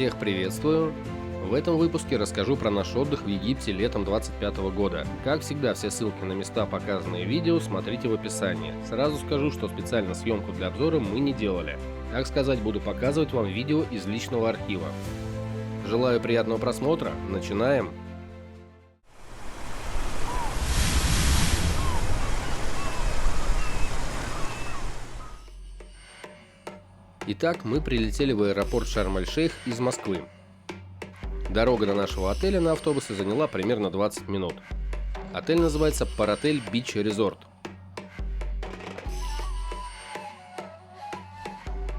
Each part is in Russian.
Всех приветствую! В этом выпуске расскажу про наш отдых в Египте летом 2025 года. Как всегда, все ссылки на места, показанные в видео, смотрите в описании. Сразу скажу, что специально съемку для обзора мы не делали. Так сказать, буду показывать вам видео из личного архива. Желаю приятного просмотра. Начинаем! Итак, мы прилетели в аэропорт Шарм-эль-Шейх из Москвы. Дорога до нашего отеля на автобусе заняла примерно 20 минут. Отель называется Паротель Бич Резорт.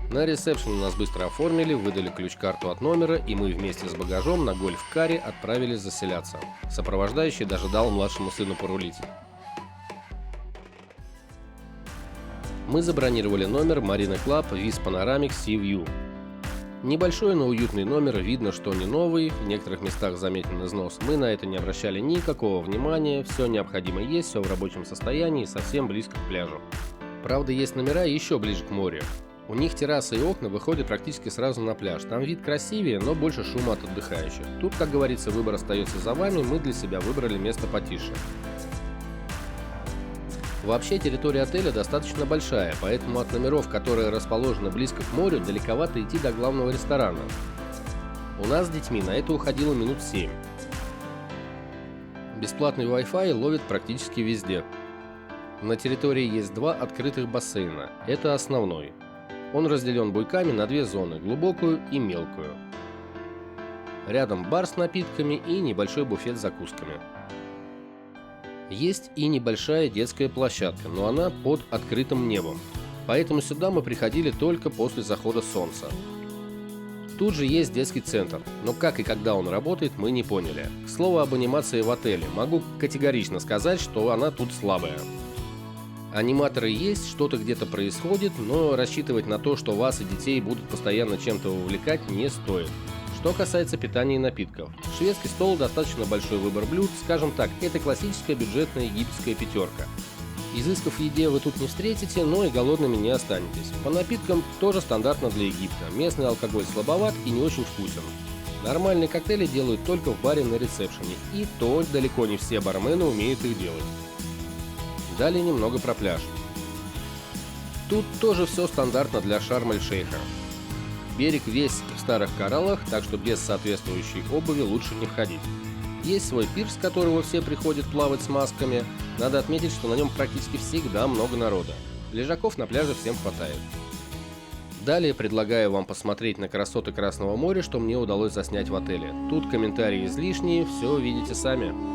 На ресепшене нас быстро оформили, выдали ключ-карту от номера, и мы вместе с багажом на гольф-каре отправились заселяться. Сопровождающий даже дал младшему сыну порулить. Мы забронировали номер Marina Club Viz Panoramic Sea View. Небольшой, но уютный номер, видно, что не новый, в некоторых местах заметен износ. Мы на это не обращали никакого внимания, все необходимое есть, все в рабочем состоянии, совсем близко к пляжу. Правда, есть номера еще ближе к морю. У них террасы и окна выходят практически сразу на пляж. Там вид красивее, но больше шума от отдыхающих. Тут, как говорится, выбор остается за вами, мы для себя выбрали место потише. Вообще территория отеля достаточно большая, поэтому от номеров, которые расположены близко к морю, далековато идти до главного ресторана. У нас с детьми на это уходило минут 7. Бесплатный Wi-Fi ловит практически везде. На территории есть два открытых бассейна, это основной. Он разделен буйками на две зоны, глубокую и мелкую. Рядом бар с напитками и небольшой буфет с закусками. Есть и небольшая детская площадка, но она под открытым небом, поэтому сюда мы приходили только после захода солнца. Тут же есть детский центр, но как и когда он работает, мы не поняли. К слову об анимации в отеле, могу категорично сказать, что она тут слабая. Аниматоры есть, что-то где-то происходит, но рассчитывать на то, что вас и детей будут постоянно чем-то увлекать, не стоит. Что касается питания и напитков. Шведский стол, достаточно большой выбор блюд, скажем так, это классическая бюджетная египетская пятерка. Изысков в еде вы тут не встретите, но и голодными не останетесь. По напиткам тоже стандартно для Египта. Местный алкоголь слабоват и не очень вкусен. Нормальные коктейли делают только в баре на ресепшене, и то далеко не все бармены умеют их делать. Далее немного про пляж. Тут тоже все стандартно для Шарм-эль-Шейха. Берег весь в старых кораллах, так что без соответствующей обуви лучше не входить. Есть свой пирс, с которого все приходят плавать с масками. Надо отметить, что на нем практически всегда много народа. Лежаков на пляже всем хватает. Далее предлагаю вам посмотреть на красоты Красного моря, что мне удалось заснять в отеле. Тут комментарии излишние, все видите сами.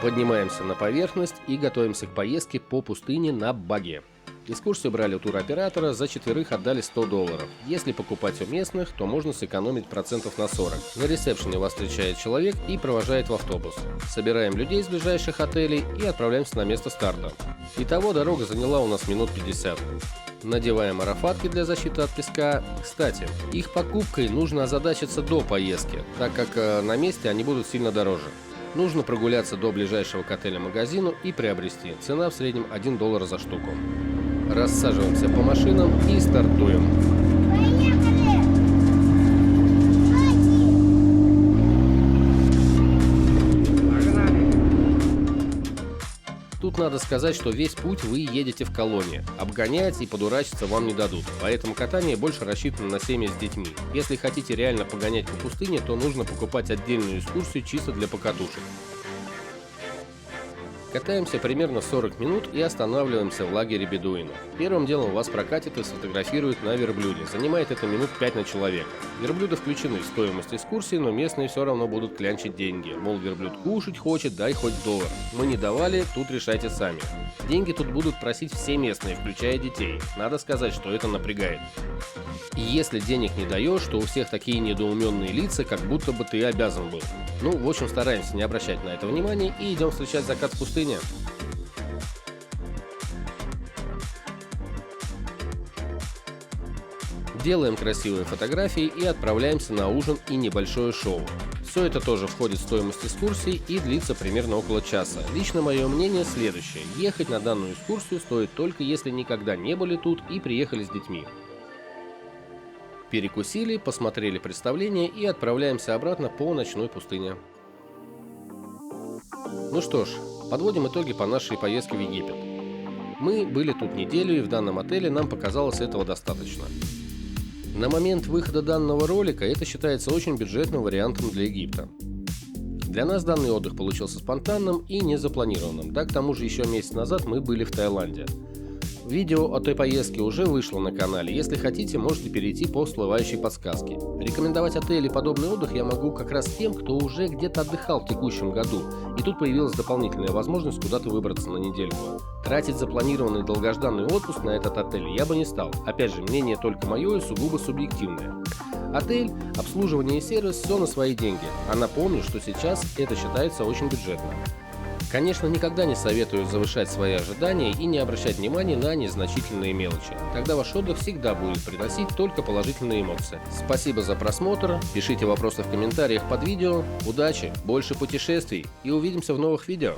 Поднимаемся на поверхность и готовимся к поездке по пустыне на баги. Экскурсию брали у туроператора, за четверых отдали $100. Если покупать у местных, то можно сэкономить процентов на 40. На ресепшене вас встречает человек и провожает в автобус. Собираем людей из ближайших отелей и отправляемся на место старта. Итого дорога заняла у нас минут 50. Надеваем арафатки для защиты от песка. Кстати, их покупкой нужно озадачиться до поездки, так как на месте они будут сильно дороже. Нужно прогуляться до ближайшего к отелю магазину и приобрести. Цена в среднем $1 за штуку. Рассаживаемся по машинам и стартуем. Тут надо сказать, что весь путь вы едете в колонне. Обгонять и подурачиться вам не дадут, поэтому катание больше рассчитано на семьи с детьми. Если хотите реально погонять по пустыне, то нужно покупать отдельную экскурсию чисто для покатушек. Катаемся примерно 40 минут и останавливаемся в лагере бедуинов. Первым делом вас прокатит и сфотографирует на верблюде. Занимает это минут 5 на человека. Верблюды включены в стоимость экскурсии, но местные все равно будут клянчить деньги. Мол, верблюд кушать хочет, дай хоть $1. Мы не давали, тут решайте сами. Деньги тут будут просить все местные, включая детей. Надо сказать, что это напрягает. И если денег не даешь, то у всех такие недоуменные лица, как будто бы ты обязан был. Ну, в общем, стараемся не обращать на это внимания и идем встречать закат в пустыне. Делаем красивые фотографии и отправляемся на ужин и небольшое шоу. Все это тоже входит в стоимость экскурсии и длится примерно около часа. Лично мое мнение следующее. Ехать на данную экскурсию стоит только если никогда не были тут и приехали с детьми. Перекусили, посмотрели представление и отправляемся обратно по ночной пустыне. Ну что ж, подводим итоги по нашей поездке в Египет. Мы были тут неделю, и в данном отеле нам показалось этого достаточно. На момент выхода данного ролика это считается очень бюджетным вариантом для Египта. Для нас данный отдых получился спонтанным и незапланированным, да к тому же еще месяц назад мы были в Таиланде. Видео о той поездке уже вышло на канале, если хотите, можете перейти по всплывающей подсказке. Рекомендовать отель и подобный отдых я могу как раз тем, кто уже где-то отдыхал в текущем году, и тут появилась дополнительная возможность куда-то выбраться на недельку. Тратить запланированный долгожданный отпуск на этот отель я бы не стал, опять же, мнение только мое и сугубо субъективное. Отель, обслуживание и сервис – все на свои деньги, а напомню, что сейчас это считается очень бюджетно. Конечно, никогда не советую завышать свои ожидания и не обращать внимания на незначительные мелочи. Тогда ваш отдых всегда будет приносить только положительные эмоции. Спасибо за просмотр, пишите вопросы в комментариях под видео. Удачи, больше путешествий и увидимся в новых видео.